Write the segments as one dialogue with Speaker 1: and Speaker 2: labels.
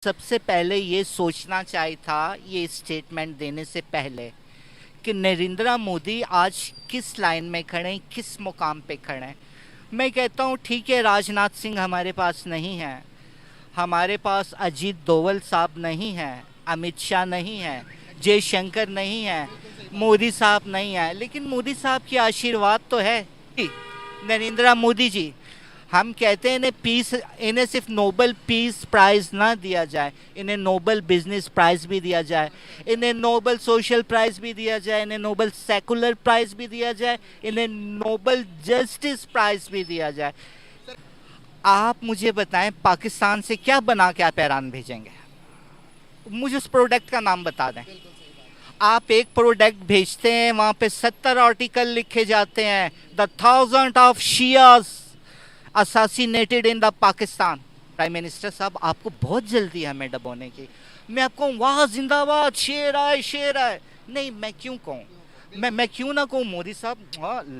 Speaker 1: सबसे पहले ये सोचना चाहिए था ये स्टेटमेंट देने से पहले कि नरेंद्र मोदी आज किस लाइन में खड़े हैं, किस मुकाम पे खड़े हैं। मैं कहता हूँ ठीक है, राजनाथ सिंह हमारे पास नहीं है, हमारे पास अजीत डोवल साहब नहीं है, अमित शाह नहीं है, जयशंकर नहीं है, मोदी साहब नहीं है, लेकिन मोदी साहब की आशीर्वाद तो है। नरेंद्र मोदी जी, हम कहते हैं इन्हें पीस, इन्हें सिर्फ नोबल पीस प्राइज ना दिया जाए, इन्हें नोबल बिजनेस प्राइज भी दिया जाए, इन्हें नोबल सोशल प्राइज भी दिया जाए, इन्हें नोबल सेकुलर प्राइज भी दिया जाए, इन्हें नोबल जस्टिस प्राइज भी दिया जाए। आप मुझे बताएं, पाकिस्तान से क्या बना के आप ईरान भेजेंगे? मुझे उस प्रोडक्ट का नाम बता दें। आप एक प्रोडक्ट भेजते हैं, वहां पे 70 आर्टिकल लिखे जाते हैं, the thousand of Shias assassinated in the Pakistan. Prime minister साहब, आपको बहुत जल्दी है हमें डबोने की। मैं आपको वाह जिंदाबाद, शेर आए शेर आए, नहीं मैं क्यों कहूँ, मैं क्यों ना कहूँ। मोदी साहब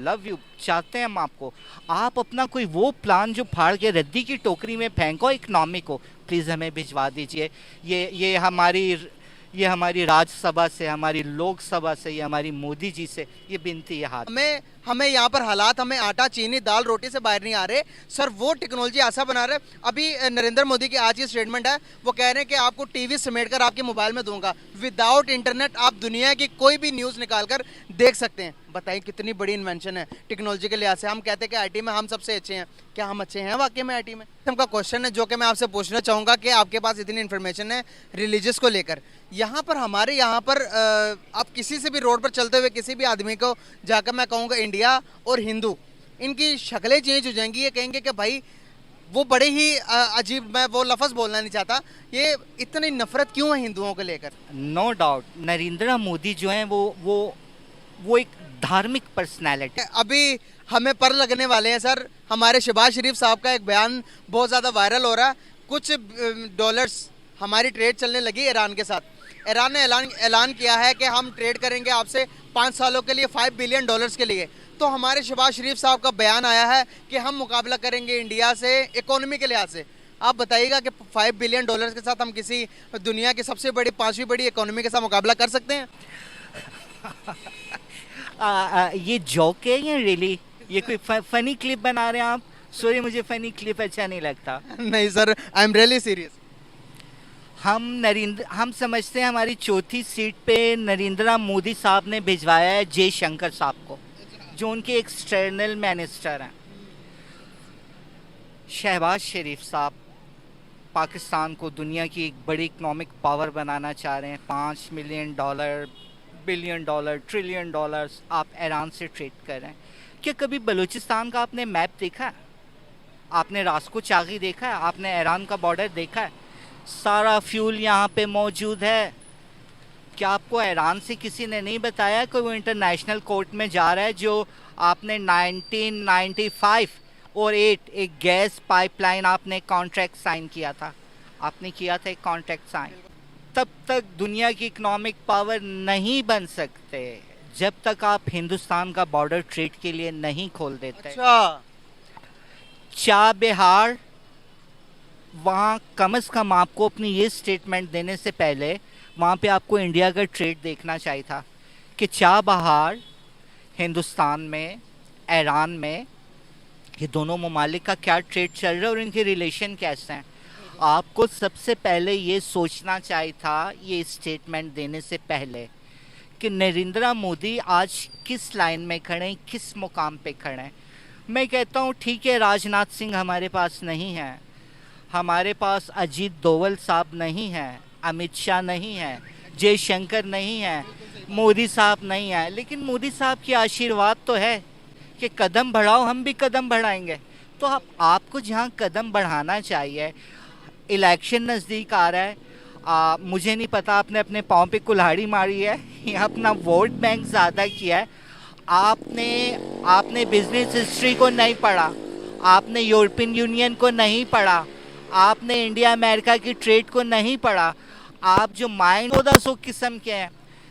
Speaker 1: लव यू, चाहते हैं हम आपको। आप अपना कोई वो प्लान जो फाड़ के रद्दी की टोकरी में फेंको इकनॉमी को, प्लीज़ हमें भिजवा दीजिए। ये हमारी राज्यसभा से, हमारी लोकसभा से, ये हमारी मोदी जी से ये विनती है हाथ।
Speaker 2: हमें हमें यहाँ पर हालात, हमें आटा चीनी दाल रोटी से बाहर नहीं आ रहे सर। वो टेक्नोलॉजी ऐसा बना रहे। अभी नरेंद्र मोदी की आज ये स्टेटमेंट है, वो कह रहे हैं कि आपको टीवी समेट कर आपके मोबाइल में दूंगा, विदाउट इंटरनेट आप दुनिया की कोई भी न्यूज़ निकाल कर देख सकते हैं। बताइए कितनी बड़ी इन्वेंशन है टेक्नोलॉजी के लिहाज से। हम कहते हैं कि आईटी में हम सबसे अच्छे हैं, क्या हम अच्छे हैं वाकई में आईटी में? हमका क्वेश्चन है जो कि मैं आपसे पूछना चाहूँगा कि आपके पास इतनी इन्फॉर्मेशन है रिलीजियस को लेकर, यहाँ पर हमारे यहाँ पर आप किसी से भी रोड पर चलते हुए किसी भी आदमी को जाकर मैं कहूँगा इंडिया और हिंदू, इनकी शक्लें चेंज हो जाएंगी। ये कहेंगे कि भाई वो बड़े ही अजीब, मैं वो लफ्ज़ बोलना नहीं चाहता, ये इतनी नफरत क्यों है हिंदुओं को लेकर?
Speaker 1: नो डाउट नरेंद्र मोदी जो हैं वो एक धार्मिक पर्सनैलिटी।
Speaker 2: अभी हमें पर लगने वाले हैं सर। हमारे शहबाज शरीफ साहब का एक बयान बहुत ज़्यादा वायरल हो रहा है। कुछ डॉलर्स हमारी ट्रेड चलने लगी ईरान के साथ। ईरान ने ऐलान किया है कि हम ट्रेड करेंगे आपसे 5 सालों के लिए $5 बिलियन के लिए। तो हमारे शहबाज शरीफ साहब का बयान आया है कि हम मुकाबला करेंगे इंडिया से इकोनॉमी के लिहाज से। आप बताइएगा कि $5 बिलियन के साथ हम किसी दुनिया की सबसे बड़ी 5वीं बड़ी इकोनॉमी के साथ मुकाबला कर सकते हैं?
Speaker 1: ये जोक है या रियली? ये कोई फनी क्लिप बना रहे हैं आप? सॉरी, मुझे फनी क्लिप अच्छा नहीं लगता।
Speaker 2: नहीं sir, I am really serious.
Speaker 1: हम समझते हैं हमारी चौथी सीट पे नरेंद्र मोदी साहब ने भिजवाया है जयशंकर साहब को, जो उनके एक्सटर्नल मिनिस्टर हैं। शहबाज शरीफ साहब पाकिस्तान को दुनिया की एक बड़ी इकोनॉमिक पावर बनाना चाह रहे हैं। $5 million, billion dollar, trillion dollars आप ईरान से ट्रेड कर रहे हैं। क्या कभी बलूचिस्तान का आपने मैप देखा है? आपने रास्को चागी देखा है? आपने ईरान का बॉर्डर देखा है? सारा फ्यूल यहाँ पे मौजूद है। क्या आपको ईरान से किसी ने नहीं बताया कि वो इंटरनेशनल कोर्ट में जा रहा है? जो आपने 1995 और 8 एक गैस पाइपलाइन आपने कॉन्ट्रैक्ट साइन किया था, आपने किया था एक कॉन्ट्रैक्ट साइन। तब तक दुनिया की इकोनॉमिक पावर नहीं बन सकते जब तक आप हिंदुस्तान का बॉर्डर ट्रेड के लिए नहीं खोल देते।
Speaker 2: अच्छा,
Speaker 1: चाह बिहार, वहाँ कम से कम आपको अपनी ये स्टेटमेंट देने से पहले वहाँ पे आपको इंडिया का ट्रेड देखना चाहिए था कि चाह बहार हिंदुस्तान में, ईरान में, ये दोनों ममालिक का क्या ट्रेड चल रहा है और इनके रिलेशन कैसे हैं। आपको सबसे पहले ये सोचना चाहिए था ये स्टेटमेंट देने से पहले कि नरेंद्र मोदी आज किस लाइन में खड़े हैं, किस मुकाम पे खड़े हैं। मैं कहता हूँ ठीक है, राजनाथ सिंह हमारे पास नहीं है, हमारे पास अजीत डोवल साहब नहीं है, अमित शाह नहीं है, जयशंकर नहीं है, मोदी साहब नहीं है, लेकिन मोदी साहब की आशीर्वाद तो है कि कदम बढ़ाओ हम भी कदम बढ़ाएंगे। तो आपको जहाँ कदम बढ़ाना चाहिए, इलेक्शन नज़दीक आ रहा है, मुझे नहीं पता आपने अपने पाँव पे कुल्हाड़ी मारी है या अपना वोट बैंक ज़्यादा किया है। आपने बिजनेस हिस्ट्री को नहीं पढ़ा, आपने यूरोपियन यूनियन को नहीं पढ़ा, आपने इंडिया अमेरिका की ट्रेड को नहीं पढ़ा। आप जो माइंड 1400 किस्म के हैं,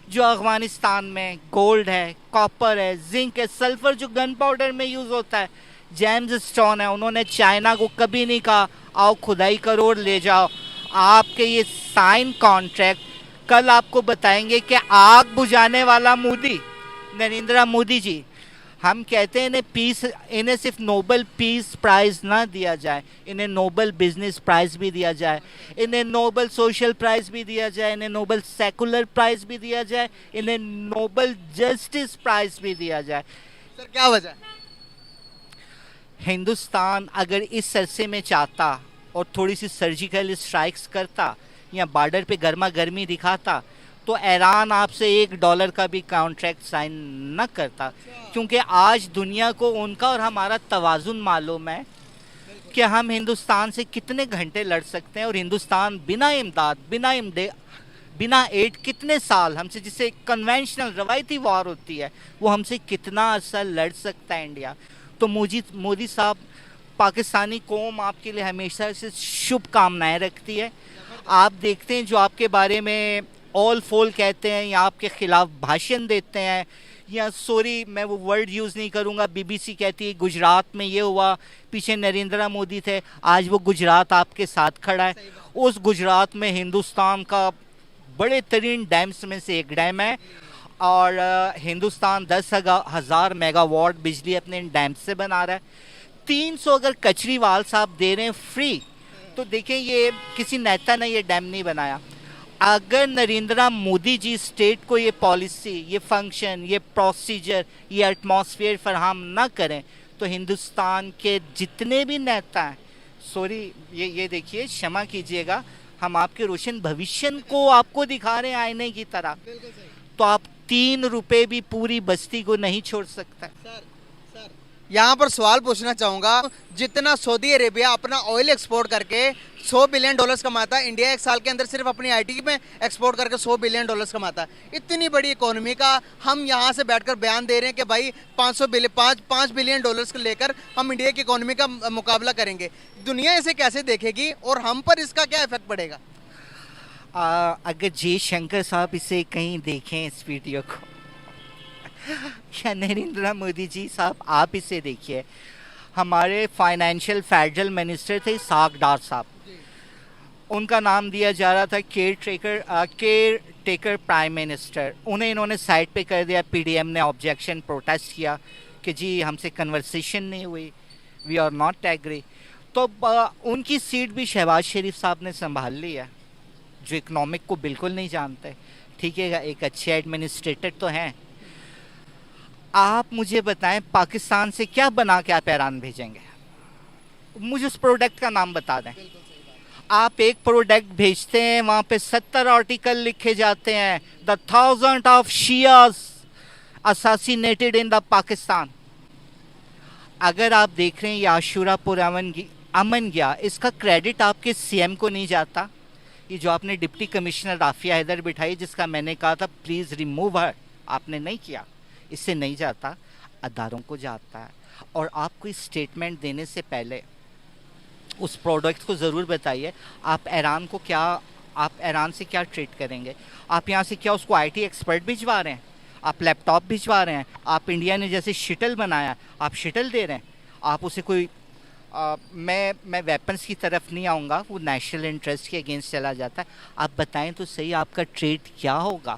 Speaker 1: जो अफगानिस्तान में गोल्ड है, कॉपर है, जिंक है, सल्फर जो गन पाउडर में यूज़ होता है, जेम्स स्टोन है। उन्होंने चाइना को कभी नहीं कहा आओ खुदाई करो और ले जाओ। आपके ये साइन कॉन्ट्रैक्ट कल आपको बताएंगे कि आग बुझाने वाला मोदी, नरेंद्र मोदी जी। हम कहते हैं इन्हें पीस, इन्हें सिर्फ नोबल पीस प्राइज़ ना दिया जाए, इन्हें नोबल बिजनेस प्राइज़ भी दिया जाए, इन्हें नोबल सोशल प्राइज़ भी दिया जाए, इन्हें नोबल सेकुलर प्राइज़ भी दिया जाए, इन्हें नोबल जस्टिस प्राइज़ भी दिया जाए।
Speaker 2: सर क्या वजह है?
Speaker 1: हिंदुस्तान अगर इस अरसे में चाहता और थोड़ी सी सर्जिकल स्ट्राइक्स करता या बॉर्डर पे गर्मा गर्मी दिखाता तो ईरान आपसे $1 का भी कॉन्ट्रैक्ट साइन न करता, क्योंकि आज दुनिया को उनका और हमारा तवाज़ुन मालूम है कि हम हिंदुस्तान से कितने घंटे लड़ सकते हैं, और हिंदुस्तान बिना इमदाद, बिना एड कितने साल हमसे, जिसे कन्वेंशनल रवायती वॉर होती है, वो हमसे कितना अर्सा लड़ सकता है इंडिया। तो मोदी साहब, पाकिस्तानी कौम आपके लिए हमेशा से शुभकामनाएं रखती है। आप देखते हैं जो आपके बारे में ऑल फोल कहते हैं या आपके ख़िलाफ़ भाषण देते हैं, या सॉरी मैं वो वर्ड यूज़ नहीं करूँगा, बीबीसी कहती है गुजरात में ये हुआ, पीछे नरेंद्र मोदी थे, आज वो गुजरात आपके साथ खड़ा है। उस गुजरात में हिंदुस्तान का बड़े तरीन डैम्स में से एक डैम है, और हिंदुस्तान 10,000 मेगावाट बिजली अपने इन डैम से बना रहा है। 300 अगर केजरीवाल साहब दे रहे हैं फ्री, तो देखें ये किसी नेता ने ये डैम नहीं बनाया। अगर नरेंद्र मोदी जी स्टेट को ये पॉलिसी, ये फंक्शन, ये प्रोसीजर, ये एटमॉस्फेयर फराहम ना करें तो हिंदुस्तान के जितने भी नेता हैं, सॉरी ये देखिए, क्षमा कीजिएगा, हम आपके रोशन भविष्य को आपको दिखा रहे हैं आईने की तरह, तो आप 3 रुपए भी पूरी बस्ती को नहीं छोड़ सकता।
Speaker 2: सर यहाँ पर सवाल पूछना चाहूँगा, जितना सऊदी अरेबिया अपना ऑयल एक्सपोर्ट करके $100 बिलियन कमाता है, इंडिया एक साल के अंदर सिर्फ अपनी आईटी में एक्सपोर्ट करके $100 बिलियन कमाता है। इतनी बड़ी इकोनॉमी का हम यहाँ से बैठकर बयान दे रहे हैं कि भाई 5 बिलियन डॉलर्स को लेकर हम इंडिया की इकोनॉमी का मुकाबला करेंगे। दुनिया इसे कैसे देखेगी और हम पर इसका क्या इफेक्ट पड़ेगा?
Speaker 1: अगर जयशंकर साहब इसे कहीं देखें इस वीडियो को, या नरेंद्र मोदी जी साहब आप इसे देखिए, हमारे फाइनेंशियल फेडरल मिनिस्टर थे सागडार साहब, उनका नाम दिया जा रहा था केयर टेकर प्राइम मिनिस्टर, उन्हें इन्होंने साइड पे कर दिया। पीडीएम ने ऑब्जेक्शन प्रोटेस्ट किया कि जी हमसे कन्वर्सेशन नहीं हुई, वी आर नॉट एग्री। तो उनकी सीट भी शहबाज शरीफ साहब ने संभाल ली है, जो इकनॉमिक को बिल्कुल नहीं जानते। ठीक है, एक अच्छे एडमिनिस्ट्रेटर तो हैं। आप मुझे बताएं पाकिस्तान से क्या बना के आप ईरान भेजेंगे? मुझे उस प्रोडक्ट का नाम बता दें। आप एक प्रोडक्ट भेजते हैं, वहाँ पे 70 आर्टिकल लिखे जाते हैं, the 1000 of Shias assassinated in the Pakistan. अगर आप देख रहे हैं ये आशूरा पुर अमन गया, इसका क्रेडिट आपके सीएम को नहीं जाता? ये जो आपने डिप्टी कमिश्नर राफिया हैदर बिठाई, जिसका मैंने कहा था प्लीज़ रिमूव हर, आपने नहीं किया, इससे नहीं जाता, अदारों को जाता है। और आपको इस स्टेटमेंट देने से पहले उस प्रोडक्ट को ज़रूर बताइए आप ईरान को क्या, आप ईरान से क्या ट्रीट करेंगे? आप यहाँ से क्या उसको आईटी एक्सपर्ट भिजवा रहे हैं? आप लैपटॉप भिजवा रहे हैं? आप इंडिया ने जैसे शटल बनाया, आप शटल दे रहे हैं? आप उसे कोई मैं वेपन्स की तरफ नहीं आऊँगा, वो नेशनल इंटरेस्ट के अगेंस्ट चला जाता है। आप बताएं तो सही आपका ट्रेड क्या होगा?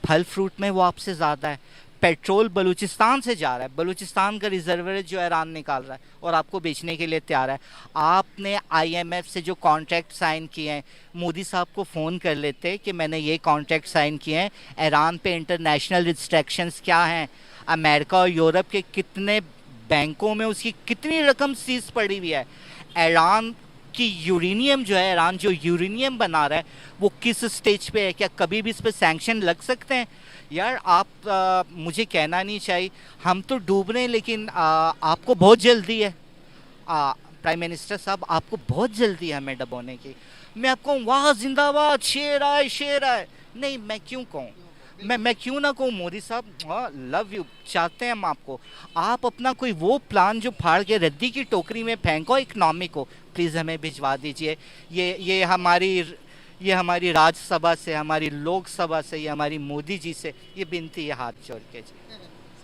Speaker 1: फल फ्रूट में वो आपसे ज़्यादा है, पेट्रोल बलूचिस्तान से जा रहा है, बलूचिस्तान का रिजर्वर जो ईरान निकाल रहा है और आपको बेचने के लिए तैयार है। आपने आईएमएफ से जो कॉन्ट्रैक्ट साइन किए हैं, मोदी साहब को फ़ोन कर लेते कि मैंने ये कॉन्ट्रैक्ट साइन किए हैं, ईरान पे इंटरनेशनल रिस्ट्रिक्शंस क्या हैं, अमेरिका और यूरोप के कितने बैंकों में उसकी कितनी रकम सीज पड़ी हुई है, ईरान की यूरेनियम जो है, ईरान जो यूरेनियम बना रहा है वो किस स्टेज पे है, क्या कभी भी इस पर सैंक्शन लग सकते हैं? यार आप मुझे कहना नहीं चाहिए, हम तो डूब रहे हैं, लेकिन आपको बहुत जल्दी है। प्राइम मिनिस्टर साहब आपको बहुत जल्दी है हमें डबोने की। मैं आपको वाह जिंदाबाद, शेर आए शेर आए, नहीं मैं क्यों कहूँ, मैं क्यों ना कहूँ मोदी साहब लव यू चाहते हैं हम आपको। आप अपना कोई वो प्लान जो फाड़ के रद्दी की टोकरी में फेंको इकनॉमी को, प्लीज़ हमें भिजवा दीजिए। ये हमारी राज्यसभा से, हमारी लोकसभा से, ये हमारी मोदी जी से ये विनती है हाथ जोड़ के जी।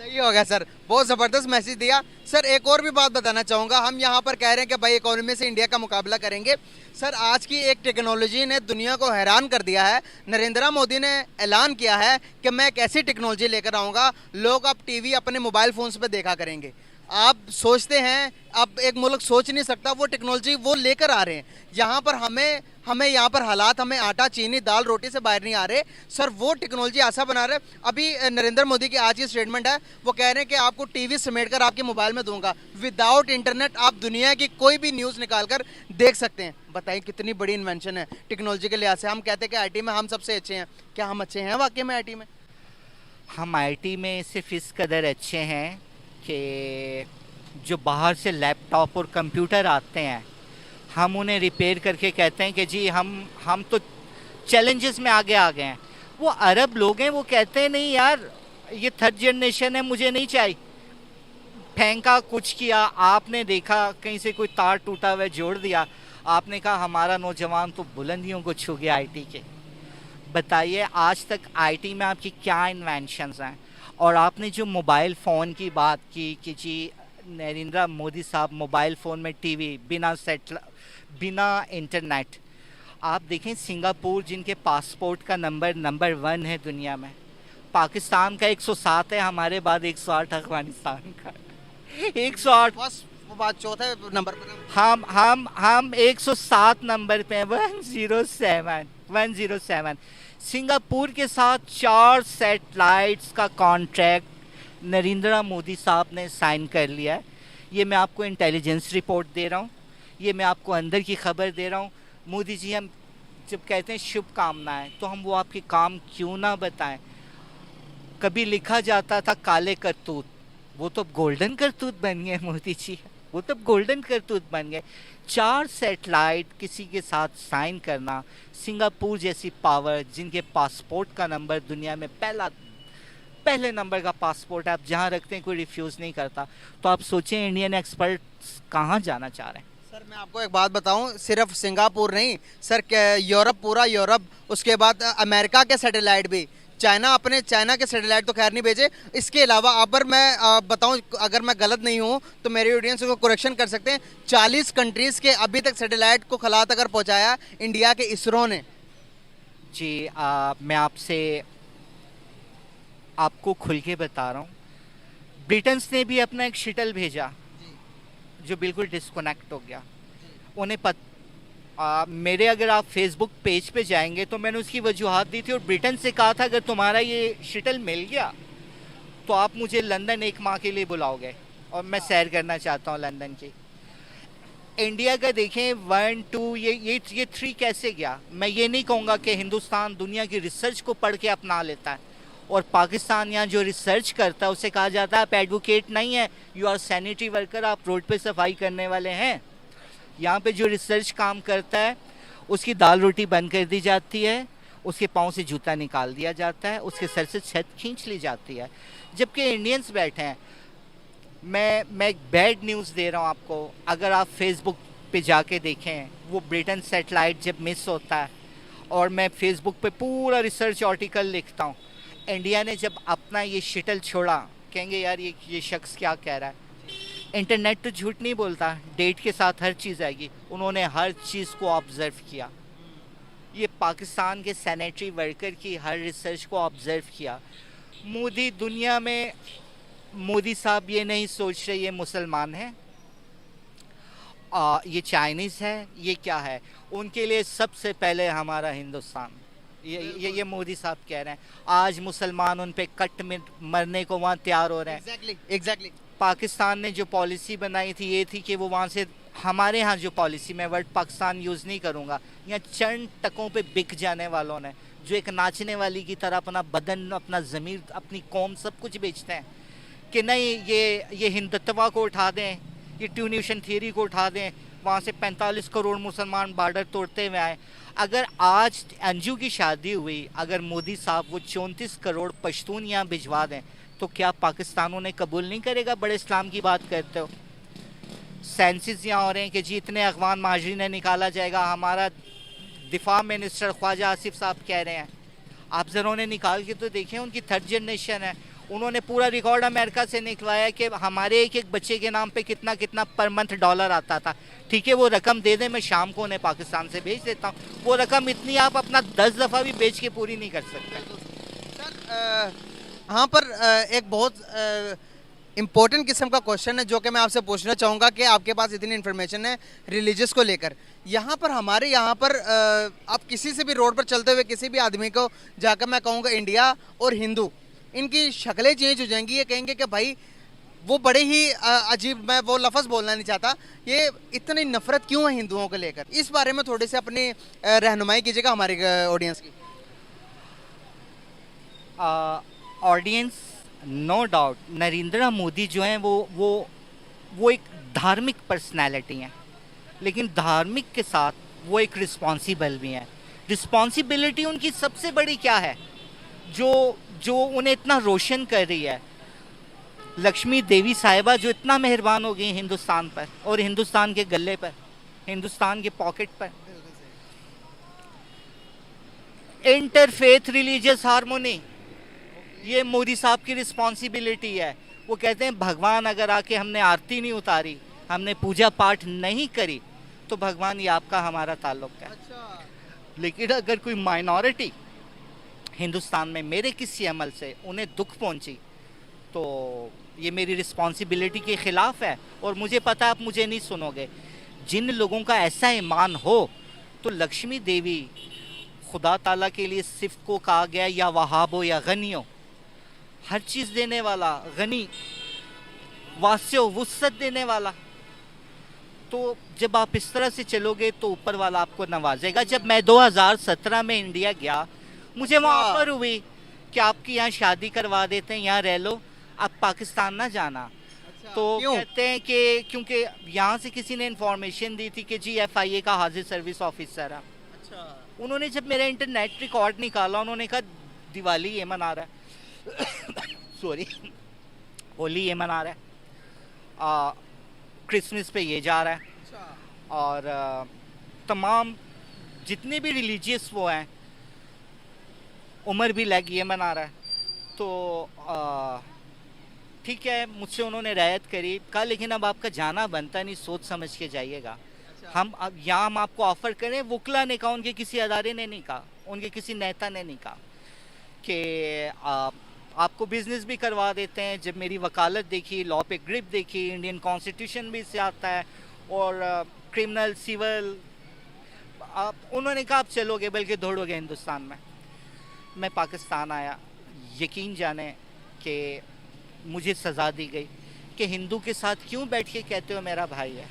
Speaker 2: सही हो गया सर, बहुत ज़बरदस्त मैसेज दिया सर। एक और भी बात बताना चाहूँगा, हम यहाँ पर कह रहे हैं कि भाई इकोनॉमी से इंडिया का मुकाबला करेंगे। सर आज की एक टेक्नोलॉजी ने दुनिया को हैरान कर दिया है। नरेंद्र मोदी ने ऐलान किया है कि मैं एक ऐसी टेक्नोलॉजी लेकर आऊँगा, लोग अब टीवी अपने मोबाइल फ़ोन्स पे देखा करेंगे। आप सोचते हैं अब एक मुल्क सोच नहीं सकता, वो टेक्नोलॉजी वो लेकर आ रहे हैं यहाँ पर। हमें हमें यहाँ पर हालात, हमें आटा चीनी दाल रोटी से बाहर नहीं आ रहे सर, वो टेक्नोलॉजी ऐसा बना रहे। अभी नरेंद्र मोदी की आज की स्टेटमेंट है, वो कह रहे हैं कि आपको टीवी समेट कर आपके मोबाइल में दूंगा, विदाउट इंटरनेट आप दुनिया की कोई भी न्यूज़ निकाल कर देख सकते हैं। बताइए कितनी बड़ी इन्वेंशन है टेक्नोलॉजी के लिहाज से। हम कहते हैं कि आईटी में हम सबसे अच्छे हैं, क्या हम अच्छे हैं वाकई में आईटी में?
Speaker 1: हम आईटी में सिर्फ इस कदर अच्छे हैं कि जो बाहर से लैपटॉप और कंप्यूटर आते हैं, हम उन्हें रिपेयर करके कहते हैं कि जी हम तो चैलेंजेस में आगे आ गए हैं। वो अरब लोग हैं, वो कहते हैं नहीं यार ये थर्ड जनरेशन है, मुझे नहीं चाहिए। फेंका, कुछ किया, आपने देखा कहीं से कोई तार टूटा हुआ जोड़ दिया, आपने कहा हमारा नौजवान तो बुलंदियों को छू गया आईटी के। बताइए आज तक आईटी में आपकी क्या इन्वेंशंस हैं? और आपने जो मोबाइल फ़ोन की बात की कि जी नरेंद्र मोदी साहब मोबाइल फ़ोन में टीवी बिना इंटरनेट। आप देखें सिंगापुर जिनके पासपोर्ट का नंबर 1 है दुनिया में, पाकिस्तान का 107 है, हमारे बाद 108 अफगानिस्तान का 108।
Speaker 2: बस वो बात, चौथे नंबर पर
Speaker 1: हम 107 नंबर पे हैं, 107। सिंगापुर के साथ 4 सैटेलाइट्स का कॉन्ट्रैक्ट नरेंद्र मोदी साहब ने साइन कर लिया है। ये मैं आपको इंटेलिजेंस रिपोर्ट दे रहा हूँ, ये मैं आपको अंदर की खबर दे रहा हूँ। मोदी जी हम जब कहते हैं शुभकामनाएं, तो हम वो आपके काम क्यों ना बताएं? कभी लिखा जाता था काले करतूत, वो तो गोल्डन करतूत बन गए मोदी जी, वो तो गोल्डन करतूत बन गए। 4 सैटेलाइट किसी के साथ साइन करना, सिंगापुर जैसी पावर जिनके पासपोर्ट का नंबर दुनिया में पहले नंबर का पासपोर्ट है, आप जहाँ रखते हैं कोई रिफ्यूज़ नहीं करता। तो आप सोचें इंडियन एक्सपर्ट्स कहाँ जाना चाह रहे हैं।
Speaker 2: सर मैं आपको एक बात बताऊं, सिर्फ सिंगापुर नहीं सर, यूरोप, पूरा यूरोप, उसके बाद अमेरिका के सैटेलाइट भी, चाइना के सैटेलाइट तो खैर नहीं भेजे। इसके अलावा अगर मैं बताऊं, अगर मैं गलत नहीं हूं तो मेरी ऑडियंस को करेक्शन कर सकते हैं, 40 कंट्रीज़ के अभी तक सैटेलाइट को खला तक पहुँचाया इंडिया के इसरो ने।
Speaker 1: जी मैं आपको खुल के बता रहा हूँ, ब्रिटेन्स ने भी अपना एक शटल भेजा जो बिल्कुल डिस्कनेक्ट हो गया। उन्हें मेरे अगर आप फेसबुक पेज पे जाएंगे तो मैंने उसकी वजूहत दी थी और ब्रिटेन से कहा था अगर तुम्हारा ये शटल मिल गया तो आप मुझे लंदन 1 माह के लिए बुलाओगे और मैं सैर करना चाहता हूँ लंदन की। इंडिया का देखें 1 2 ये 3 कैसे गया? मैं ये नहीं कहूँगा कि हिंदुस्तान दुनिया की रिसर्च को पढ़ के अपना लेता है और पाकिस्तान यहाँ जो रिसर्च करता है उसे कहा जाता है आप एडवोकेट नहीं है, यू आर सैनिटरी वर्कर, आप रोड पे सफाई करने वाले हैं। यहाँ पे जो रिसर्च काम करता है उसकी दाल रोटी बंद कर दी जाती है, उसके पाँव से जूता निकाल दिया जाता है, उसके सर से छत खींच ली जाती है, जबकि इंडियंस बैठे हैं। मैं एक बैड न्यूज़ दे रहा हूँ आपको, अगर आप फेसबुक पे जाके देखें वो ब्रिटेन सैटेलाइट जब मिस होता है और मैं फेसबुक पे पूरा रिसर्च आर्टिकल लिखता हूँ, इंडिया ने जब अपना ये शटल छोड़ा, कहेंगे यार ये शख्स क्या कह रहा है। इंटरनेट तो झूठ नहीं बोलता, डेट के साथ हर चीज़ आएगी। उन्होंने हर चीज़ को ऑब्ज़र्व किया, ये पाकिस्तान के सैनिटरी वर्कर की हर रिसर्च को ऑब्ज़र्व किया। मोदी दुनिया में, मोदी साहब ये नहीं सोच रहे ये मुसलमान है, ये चाइनीज़ है, ये क्या है। उनके लिए सबसे पहले हमारा हिंदुस्तान, ये मोदी साहब कह रहे हैं। आज मुसलमान उन पे कट में मरने को वहाँ तैयार हो रहे हैं।
Speaker 2: एग्जैक्टली।
Speaker 1: पाकिस्तान ने जो पॉलिसी बनाई थी ये थी कि वो वहाँ से, हमारे यहाँ जो पॉलिसी, मैं वर्ड पाकिस्तान यूज़ नहीं करूँगा, यहाँ चंद टकों पे बिक जाने वालों ने जो एक नाचने वाली की तरह अपना बदन, अपना ज़मीर, अपनी कौम सब कुछ बेचते हैं कि नहीं ये हिंदुत्व को उठा दें, ये ट्यूनिशन थियरी को उठा दें, वहाँ से 45 करोड़ मुसलमान बॉर्डर तोड़ते हुए आए। अगर आज अंजू की शादी हुई, अगर मोदी साहब वो 34 करोड़ पश्तून यहाँ भिजवा दें तो क्या पाकिस्तान उन्हें कबूल नहीं करेगा? बड़े इस्लाम की बात करते हो। सेंसिस यहाँ हो रहे हैं कि जी इतने अफगान महाजरीन निकाला जाएगा, हमारा दिफा मिनिस्टर ख्वाजा आसिफ साहब कह रहे हैं। आप ज़रा उन्हें निकाल के तो देखें, उनकी थर्ड जनरेशन है, उन्होंने पूरा रिकॉर्ड अमेरिका से निकलवाया कि हमारे एक एक बच्चे के नाम पे कितना कितना पर मंथ डॉलर आता था। ठीक है, वो रकम दे दें, मैं शाम को उन्हें पाकिस्तान से भेज देता हूँ। वो रकम इतनी आप अपना 10 दफ़ा भी बेच के पूरी नहीं कर सकते।
Speaker 2: सर यहाँ पर एक बहुत इम्पोर्टेंट किस्म का क्वेश्चन है जो कि मैं आपसे पूछना चाहूँगा कि आपके पास इतनी इन्फॉर्मेशन है रिलीजियस को लेकर। यहाँ पर हमारे यहाँ पर आप किसी से भी रोड पर चलते हुए किसी भी आदमी को जाकर मैं कहूँगा इंडिया और हिंदू, इनकी शक्लें चेंज हो जाएंगी। ये कहेंगे कि भाई वो बड़े ही अजीब, मैं वो लफ्ज़ बोलना नहीं चाहता, ये इतनी नफरत क्यों है हिंदुओं को लेकर? इस बारे में थोड़ी सी अपनी रहनुमाई कीजिएगा हमारे ऑडियंस की।
Speaker 1: Audience, no doubt Narendra Modi जो हैं वो एक धार्मिक पर्सनालिटी हैं, लेकिन धार्मिक के साथ वो एक रिस्पॉन्सिबल भी हैं। रिस्पॉन्सिबिलिटी उनकी सबसे बड़ी क्या है जो उन्हें इतना रोशन कर रही है? लक्ष्मी देवी साहिबा जो इतना मेहरबान हो गई हिंदुस्तान पर और हिंदुस्तान के गले पर, हिंदुस्तान के पॉकेट पर। इंटरफेथ रिलीजियस हार्मोनी, ये मोदी साहब की रिस्पॉन्सिबिलिटी है। वो कहते हैं भगवान अगर आके हमने आरती नहीं उतारी, हमने पूजा पाठ नहीं करी, तो भगवान ये आपका हमारा ताल्लुक है। लेकिन अगर कोई माइनॉरिटी हिंदुस्तान में मेरे किसी अमल से उन्हें दुख पहुंची, तो ये मेरी रिस्पॉन्सिबिलिटी के ख़िलाफ़ है। और मुझे पता है आप मुझे नहीं सुनोगे। जिन लोगों का ऐसा ईमान हो, तो लक्ष्मी देवी खुदा ताला के लिए सिर्फ को कहा गया या वहाब हो या गनी हो, हर चीज़ देने वाला, गनी, वास्यो वुसत देने वाला। तो जब आप इस तरह से चलोगे तो ऊपर वाला आपको नवाजेगा। जब मैं 2017 में इंडिया गया, मुझे वहाँ ऑफर हुई कि आपकी यहाँ शादी करवा देते हैं, यहाँ रह लो, आप पाकिस्तान ना जाना। तो कहते हैं कि क्योंकि यहाँ से किसी ने इन्फॉर्मेशन दी थी कि जी FIA का हाजिर सर्विस ऑफिसर है। उन्होंने जब मेरा इंटरनेट रिकॉर्ड निकाला, उन्होंने कहा दिवाली ये मना रहा है सॉरी, होली ये मना रहा है, क्रिसमस पे ये जा रहा है, और तमाम जितने भी रिलीजियस वो हैं, उमर भी लैग ये मना रहा है। तो ठीक है, मुझसे उन्होंने रियायत करी, कहा लेकिन अब आपका जाना बनता नहीं, सोच समझ के जाइएगा। हम अब यहाँ हम आपको ऑफ़र करें, वकला ने कहा, उनके किसी अदारे ने नहीं कहा, उनके किसी नेता ने नहीं कहा कि आपको बिज़नेस भी करवा देते हैं। जब मेरी वकालत देखी, लॉ पे ग्रिप देखी, इंडियन कॉन्स्टिट्यूशन भी इससे आता है, और क्रिमिनल सिविल, उन्होंने कहा आप चलोगे बल्कि दौड़ोगे हिंदुस्तान में। मैं पाकिस्तान आया, यकीन जाने कि मुझे सज़ा दी गई कि हिंदू के साथ क्यों बैठ के कहते हो मेरा भाई है,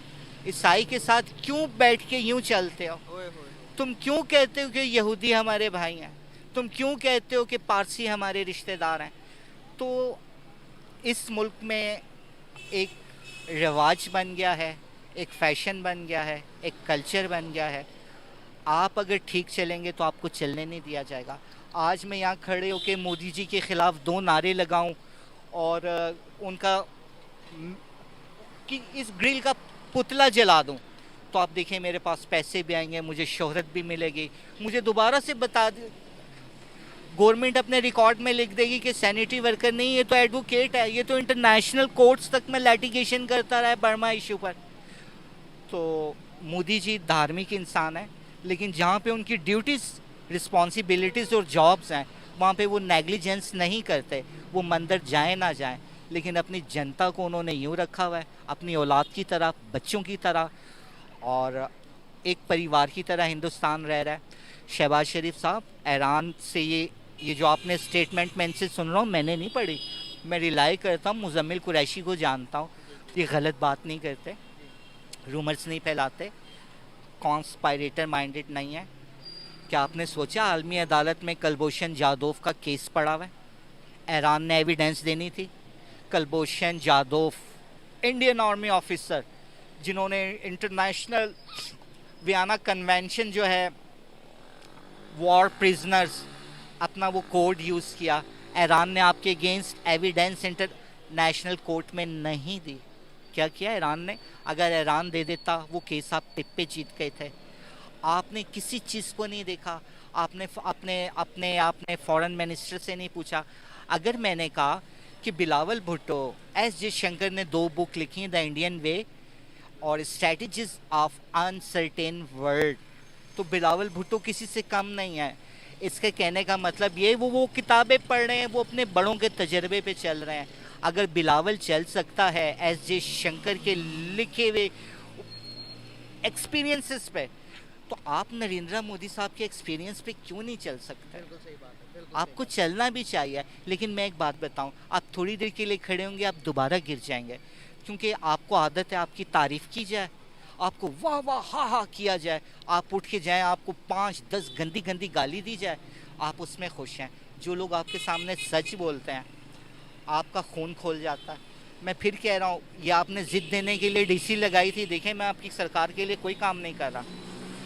Speaker 1: ईसाई के साथ क्यों बैठ के यूं चलते हो, तुम क्यों कहते हो कि यहूदी हमारे भाई हैं, तुम क्यों कहते हो कि पारसी हमारे रिश्तेदार हैं। तो इस मुल्क में एक रिवाज बन गया है, एक फैशन बन गया है, एक कल्चर बन गया है। आप अगर ठीक चलेंगे तो आपको चलने नहीं दिया जाएगा। आज मैं यहाँ खड़े होकर मोदी जी के ख़िलाफ़ 2 नारे लगाऊं और उनका कि इस ग्रिल का पुतला जला दूं, तो आप देखें मेरे पास पैसे भी आएंगे, मुझे शोहरत भी मिलेगी, मुझे दोबारा से बता दे, गवर्नमेंट अपने रिकॉर्ड में लिख देगी कि सैनिटरी वर्कर नहीं, ये तो एडवोकेट है, ये तो इंटरनेशनल कोर्ट्स तक में लिटिगेशन करता रहा है बर्मा इशू पर। तो मोदी जी धार्मिक इंसान है, लेकिन जहाँ पे उनकी ड्यूटीज़, रिस्पॉन्सिबिलिटीज़ और जॉब्स हैं, वहाँ पे वो नेग्लिजेंस नहीं करते। वो मंदिर जाए ना जाए, लेकिन अपनी जनता को उन्होंने यूँ रखा हुआ है, अपनी औलाद की तरह, बच्चों की तरह, और एक परिवार की तरह हिंदुस्तान रह रहा है। शहबाज शरीफ साहब, ईरान से ये जो आपने स्टेटमेंट मैं इनसे सुन रहा हूँ, मैंने नहीं पढ़ी, मैं रिलाई करता हूँ, मुजम्मिल कुरैशी को जानता हूँ, ये गलत बात नहीं करते, रूमर्स नहीं फैलाते, कॉन्स्पायरेटर माइंडेड नहीं है। क्या आपने सोचा आलमी अदालत में कुलभूषण जाधव का केस पड़ा हुआ है? ईरान ने एविडेंस देनी थी। Kulbhushan Jadhav Indian army officer जिन्होंने इंटरनेशनल वियना कन्वेंशन जो है वॉर प्रिजनर्स, अपना वो कोड यूज़ किया, ईरान ने आपके अगेंस्ट एविडेंस इंटरनेशनल कोर्ट में नहीं दी। क्या किया ईरान ने? अगर ईरान दे देता वो केस आप टिप पे जीत गए थे। आपने किसी चीज़ को नहीं देखा, आपने फॉरेन मिनिस्टर से नहीं पूछा। अगर मैंने कहा कि बिलावल भुट्टो, एस जयशंकर ने 2 बुक लिखी हैं, द इंडियन वे और स्ट्रैटेजीज ऑफ अनसर्टेन वर्ल्ड। तो बिलावल भुट्टो किसी से कम नहीं है। इसके कहने का मतलब ये वो किताबें पढ़ रहे हैं, वो अपने बड़ों के तजर्बे पे चल रहे हैं। अगर बिलावल चल सकता है एस जयशंकर के लिखे हुए एक्सपीरियंसेस पे, तो आप नरेंद्र मोदी साहब के एक्सपीरियंस पे क्यों नहीं चल सकते?
Speaker 2: बिल्कुल सही बात है, बिल्कुल
Speaker 1: आपको चलना भी चाहिए, लेकिन मैं एक बात बताऊं, आप थोड़ी देर के लिए खड़े होंगे, आप दोबारा गिर जाएंगे, क्योंकि आपको आदत है आपकी तारीफ की जाए, आपको वाह वाह हा हा किया जाए, आप उठ के जाएं, आपको 5-10 गंदी गंदी गाली दी जाए, आप उसमें खुश हैं। जो लोग आपके सामने सच बोलते हैं, आपका खून खोल जाता है। मैं फिर कह रहा हूँ, ये आपने जिद देने के लिए डीसी लगाई थी, देखें मैं आपकी सरकार के लिए कोई काम नहीं कर रहा।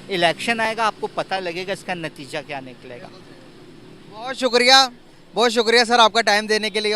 Speaker 1: इलेक्शन आएगा, आपको पता लगेगा इसका नतीजा क्या निकलेगा।
Speaker 2: बहुत शुक्रिया, बहुत शुक्रिया सर आपका टाइम देने के लिए।